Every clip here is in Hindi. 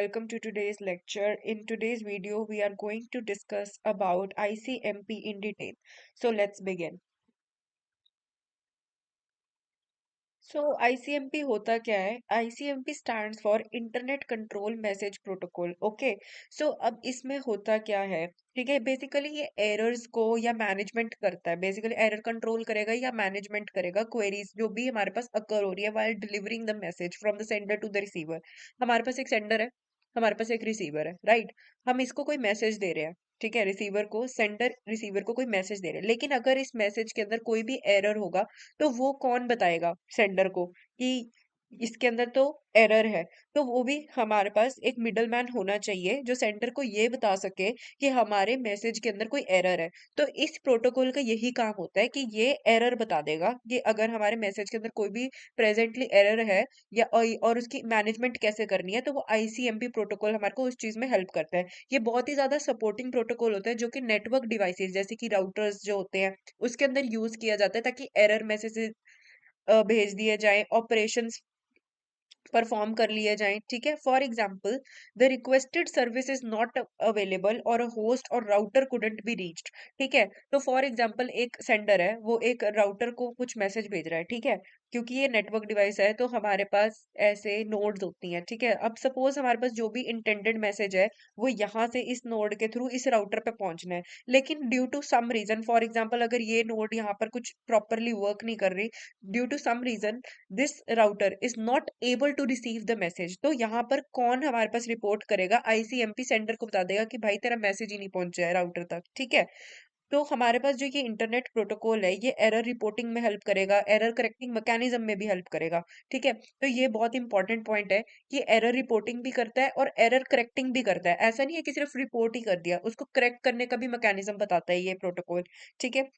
welcome to today's lecture. In today's video, we are going to discuss about ICMP in detail. So let's begin. So ICMP होता क्या है? ICMP stands for Internet Control Message Protocol. Okay, so अब इसमें होता क्या है? ठीक है, बेसिकली ये एरर्स को या मैनेजमेंट करता है, बेसिकली एरर कंट्रोल करेगा या मैनेजमेंट करेगा क्वेरीज जो भी हमारे पास अकर हो रही है while delivering the message from the sender to the receiver. हमारे पास एक सेंडर है, हमारे पास एक रिसीवर है, राइट? हम इसको कोई मैसेज दे रहे हैं, ठीक है, रिसीवर को, सेंडर रिसीवर को कोई मैसेज दे रहे हैं, लेकिन अगर इस मैसेज के अंदर कोई भी एरर होगा तो वो कौन बताएगा सेंडर को कि इसके अंदर तो एरर है? तो वो भी हमारे पास एक मिडल मैन होना चाहिए जो सेंडर को ये बता सके कि हमारे मैसेज के अंदर कोई एरर है। तो इस प्रोटोकॉल का यही काम होता है कि ये एरर बता देगा कि अगर हमारे मैसेज के अंदर कोई भी प्रेजेंटली एरर है या और उसकी मैनेजमेंट कैसे करनी है, तो वो आईसीएमपी प्रोटोकॉल हमारे को उस चीज में हेल्प करता है। ये बहुत ही ज्यादा सपोर्टिंग प्रोटोकॉल होता है जो कि नेटवर्क डिवाइसेस जैसे कि राउटर्स जो होते हैं उसके अंदर यूज किया जाता है ताकि एरर मैसेजेस भेज दिए जाएं, ऑपरेशंस परफॉर्म कर लिए जाएं। ठीक है, for example the requested service is not available और अ होस्ट और राउटर कुडंट बी रीच्ड। ठीक है, तो फॉर एग्जाम्पल एक सेंडर है, वो एक राउटर को कुछ मैसेज भेज रहा है, ठीक है, क्योंकि ये नेटवर्क डिवाइस है तो हमारे पास ऐसे नोड्स होती हैं। ठीक है, अब सपोज हमारे पास जो भी इंटेंडेड मैसेज है वो यहाँ से इस नोड के थ्रू इस राउटर पे पहुंचना है, लेकिन due to some reason, for example अगर ये नोड यहाँ पर कुछ प्रॉपरली वर्क नहीं कर रही, due to some reason this router is not able to receive the message, तो यहाँ पर कौन हमारे पास रिपोर्ट करेगा? आईसीएमपी सेंडर को बता देगा कि भाई तेरा मैसेज ही नहीं पहुंचा है राउटर तक। ठीक है, तो हमारे पास जो ये इंटरनेट प्रोटोकॉल है ये एरर रिपोर्टिंग में हेल्प करेगा, एरर करेक्टिंग मैकेनिज्म में भी हेल्प करेगा। ठीक है, तो ये बहुत इंपॉर्टेंट पॉइंट है कि एरर रिपोर्टिंग भी करता है और एरर करेक्टिंग भी करता है। ऐसा नहीं है कि सिर्फ रिपोर्ट ही कर दिया, उसको करेक्ट करने का भी मैकेनिज्म बताता है ये प्रोटोकॉल। ठीक है,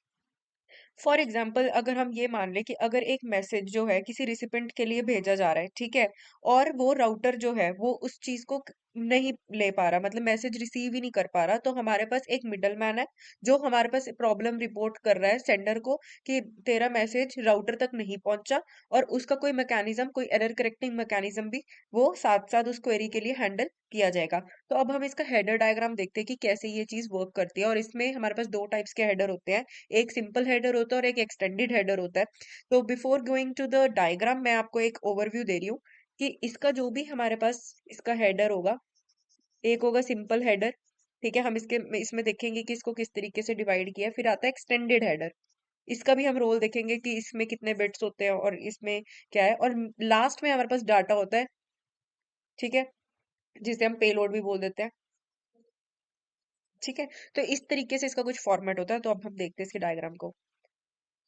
फॉर एग्जाम्पल अगर हम ये मान लें कि अगर एक मैसेज जो है किसी रिसिपेंट के लिए भेजा जा रहा है, ठीक है, और वो राउटर जो है वो उस चीज को नहीं ले पा रहा, मतलब मैसेज रिसीव ही नहीं कर पा रहा, तो हमारे पास एक मिडल मैन है जो हमारे पास प्रॉब्लम रिपोर्ट कर रहा है सेंडर को कि तेरा मैसेज राउटर तक नहीं पहुंचा, और उसका कोई मैकेनिज्म, कोई एरर करेक्टिंग मैकेनिज्म भी वो साथ साथ उस क्वेरी के लिए हैंडल किया जाएगा। तो अब हम इसका हेडर डायग्राम देखते हैं कि कैसे ये चीज वर्क करती है, और इसमें हमारे पास दो टाइप्स के हेडर होते हैं, एक सिंपल हेडर होता है और एक एक्सटेंडेड हेडर होता है। तो before going to the diagram मैं आपको एक ओवरव्यू दे रही हूँ कि इसका जो भी हमारे पास इसका हेडर होगा, एक होगा सिंपल हेडर। ठीक है, हम इसके इसमें देखेंगे कि इसको किस तरीके से डिवाइड किया है। फिर आता है एक्सटेंडेड हेडर, इसका भी हम रोल देखेंगे कि इसमें कितने बिट्स होते हैं और इसमें क्या है, और लास्ट में हमारे पास डाटा होता है, ठीक है, जिसे हम पेलोड भी बोल देते हैं। ठीक है, तो इस तरीके से इसका कुछ फॉर्मेट होता है। तो अब हम देखते हैं इसके डायग्राम को।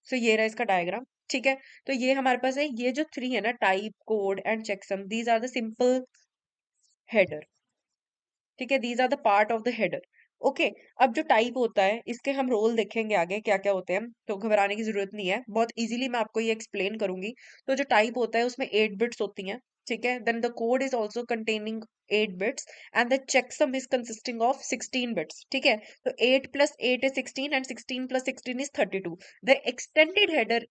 सो ये रहा इसका डायग्राम। ठीक है, तो ये हमारे पास है, ये जो थ्री है ना, type, code and checksum, these are the simple header. ठीक है, these are the part of the header. Okay, अब जो टाइप होता है इसके हम रोल देखेंगे आगे क्या क्या होते हैं, तो घबराने की जरूरत नहीं है, बहुत इजीली मैं आपको ये एक्सप्लेन करूंगी। तो जो टाइप होता है उसमें 8 बिट्स होती हैं। ठीक है, then the code is also containing 8 bits and the checksum is consisting of 16 bits. ठीक है, तो 8 + 8 is 16 and 16 + 16 is 32. The extended header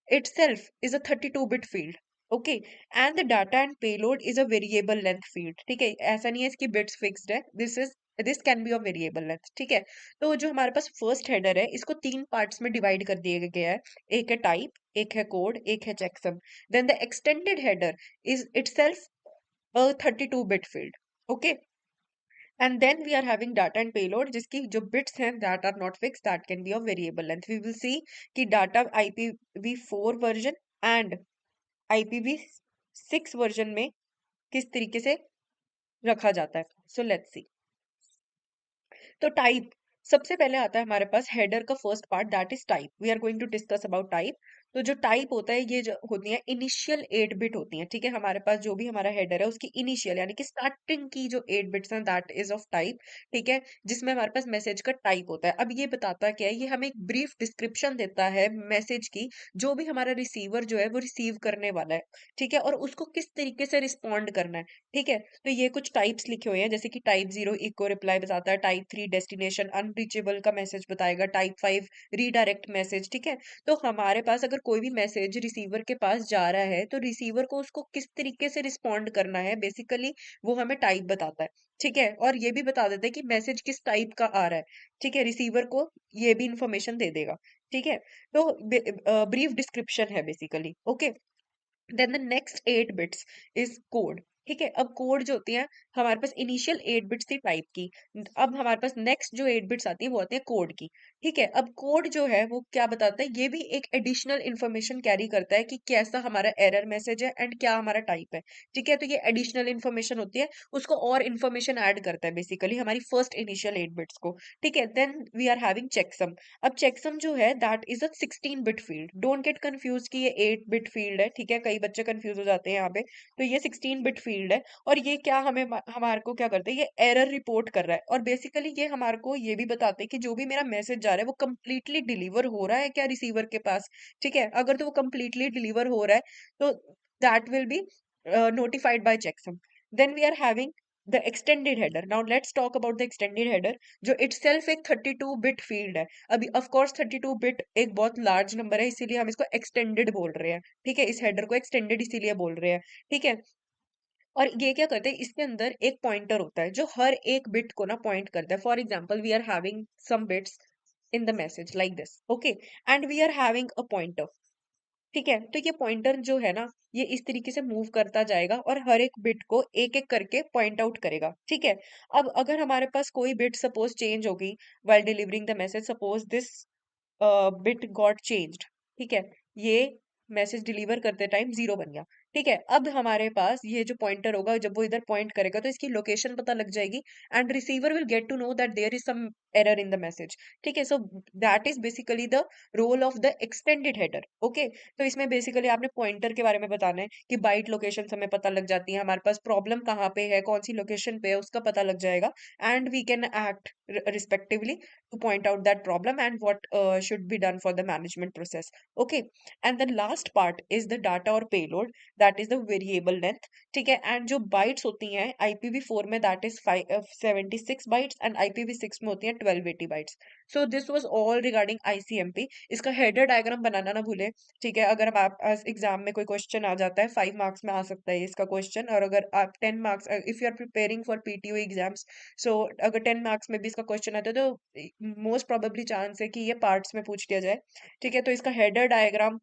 itself is a 32-bit field. Okay, and the data and payload is a variable length field. ठीक है, ऐसा नहीं है इसकी बिट्स फिक्स्ड है, this can be of variable length. ठीक है, तो जो हमारे पास फर्स्ट हेडर है इसको तीन पार्ट्स में डिवाइड कर दिया गया है, एक है टाइप, एक है कोड, एक है checksum. Then the extended header is itself a 32-bit field. Okay, and then we are having data and payload जिसकी जो bits हैं that are not fixed, that can be of variable length. We will see कि data IPv4 version and IPv6 version में किस तरीके से रखा जाता है। So let's see. तो टाइप, सबसे पहले आता है हमारे पास हेडर का first part, that is type. We are going to discuss about type. तो जो टाइप होता है ये जो होती है इनिशियल 8 बिट होती है। ठीक है, हमारे पास जो भी हमारा हेडर है उसकी इनिशियल यानी कि स्टार्टिंग की जो 8 बिट्स हैं दैट इज ऑफ टाइप। ठीक है, जिसमें हमारे पास मैसेज का टाइप होता है। अब ये बताता क्या है, ये हमें एक ब्रीफ डिस्क्रिप्शन देता है मैसेज की, जो भी हमारा रिसीवर जो है वो रिसीव करने वाला है। ठीक है, और उसको किस तरीके से रिस्पॉन्ड करना है। ठीक है, तो ये कुछ टाइप्स लिखे हुए हैं, जैसे कि टाइप 0 इको रिप्लाई बताता है, टाइप 3 डेस्टिनेशन अनरीचेबल का मैसेज बताएगा, टाइप 5 रीडायरेक्ट मैसेज। ठीक है, तो हमारे पास अगर अगर कोई भी मैसेज रिसीवर के पास जा रहा है तो रिसीवर को उसको किस तरीके से रिस्पॉन्ड करना है, बेसिकली वो हमें टाइप बताता है। ठीक है, और ये भी बता देता है कि मैसेज किस टाइप का आ रहा है। ठीक है, रिसीवर को ये भी इंफॉर्मेशन दे देगा। ठीक है, तो ब्रीफ डिस्क्रिप्शन है basically. Okay, then the next 8 bits is code. ठीक है, अब कोड जो होती है, हमारे पास इनिशियल 8 बिट्स थी टाइप की। अब हमारे पास नेक्स्ट जो 8 बिट्स आती है वो आती है कोड की। ठीक है, अब कोड जो है वो क्या बताता है, ये भी एक एडिशनल इंफॉर्मेशन कैरी करता है कि कैसा हमारा एरर मैसेज है एंड क्या हमारा टाइप है। ठीक है, तो ये एडिशनल इंफॉर्मेशन होती है, उसको और इंफॉर्मेशन ऐड करता है बेसिकली हमारी फर्स्ट इनिशियल 8 बिट्स को। ठीक है, then we are having checksum. अब चेकसम जो है that is a 16 bit field. Don't get confuse कि ये 8 बिट फील्ड है। ठीक है, कई बच्चे कंफ्यूज हो जाते हैं यहाँ पे। तो ये 16 बिट फील्ड है, और ये क्या हमें हमारे को क्या करते हैं, ये एरर रिपोर्ट कर रहा है। और बेसिकली ये हमारे को ये भी बताते हैं कि जो भी मेरा मैसेज जा रहा है वो कंप्लीटली डिलीवर हो रहा है क्या रिसीवर के पास। ठीक है, अगर तो वो कंप्लीटली डिलीवर हो रहा है तो that will be notified by checksum. Then we are having the extended header. Now let's talk about the extended header, जो itself एक 32 बिट फील्ड है। अभी ऑफ कोर्स 32 बिट एक बहुत लार्ज नंबर है, इसीलिए हम इसको एक्सटेंडेड बोल रहे हैं। ठीक है, इस हेडर को एक्सटेंडेड इसीलिए बोल रहे हैं। ठीक है, और ये क्या करते हैं, इसके अंदर एक पॉइंटर होता है जो हर एक बिट को ना पॉइंट करता है। For example we are having some bits in the message like this. Okay, and we are having a pointer. ठीक है, तो ये पॉइंटर जो है ना, ये इस तरीके से मूव करता जाएगा और हर एक बिट को एक एक करके पॉइंट आउट करेगा। ठीक है, अब अगर हमारे पास कोई बिट सपोज चेंज होगी while delivering the message, suppose this bit got changed. ठीक है, ये मैसेज डिलीवर करते टाइम 0 बन गया। ठीक है, अब हमारे पास ये जो पॉइंटर होगा, जब वो इधर पॉइंट करेगा तो इसकी लोकेशन पता लग जाएगी, and receiver will get to know that there is some error in the message. ठीक है, so that is basically the role of the extended header. Okay, तो इसमें बेसिकली आपने पॉइंटर के बारे में बताना है कि बाइट लोकेशन हमें पता लग जाती है, हमारे पास प्रॉब्लम कहाँ पे है, कौन सी लोकेशन पे है, उसका पता लग जाएगा, and we can act respectively to point out that problem and what should be done for the management process. Okay, and the last part is the data or payload, that is the variable length. ठीक है, and जो bytes होती हैं IPv4 में that is 76 bytes and IPv6 में होती हैं 1280 bytes. So this was all regarding ICMP. इसका header diagram बनाना ना भूले। ठीक है, अगर आप एग्जाम में कोई क्वेश्चन आ जाता है, 5 मार्क्स में आ सकता है इसका क्वेश्चन, और अगर आप 10 marks, if you are preparing for PTO exams, so अगर 10 मार्क्स में भी इसका क्वेश्चन आता है तो मोस्ट प्रोबेबली चांस है कि ये पार्ट्स में पूछ लिया जाए। ठीक है, तो इसका हेडर डायग्राम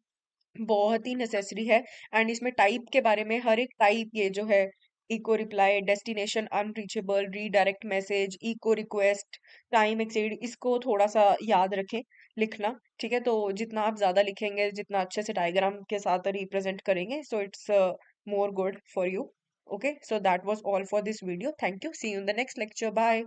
बहुत ही नेसेसरी है, एंड इसमें टाइप के बारे में हर एक टाइप, ये जो है echo reply, destination unreachable, redirect message, echo request, time exceed, इसको थोड़ा सा याद रखें लिखना। ठीक है, तो जितना आप ज्यादा लिखेंगे, जितना अच्छे से डायग्राम के साथ रिप्रेजेंट करेंगे, so it's more good for you. Okay, so that was all for this video. Thank you. See you in the next lecture. Bye.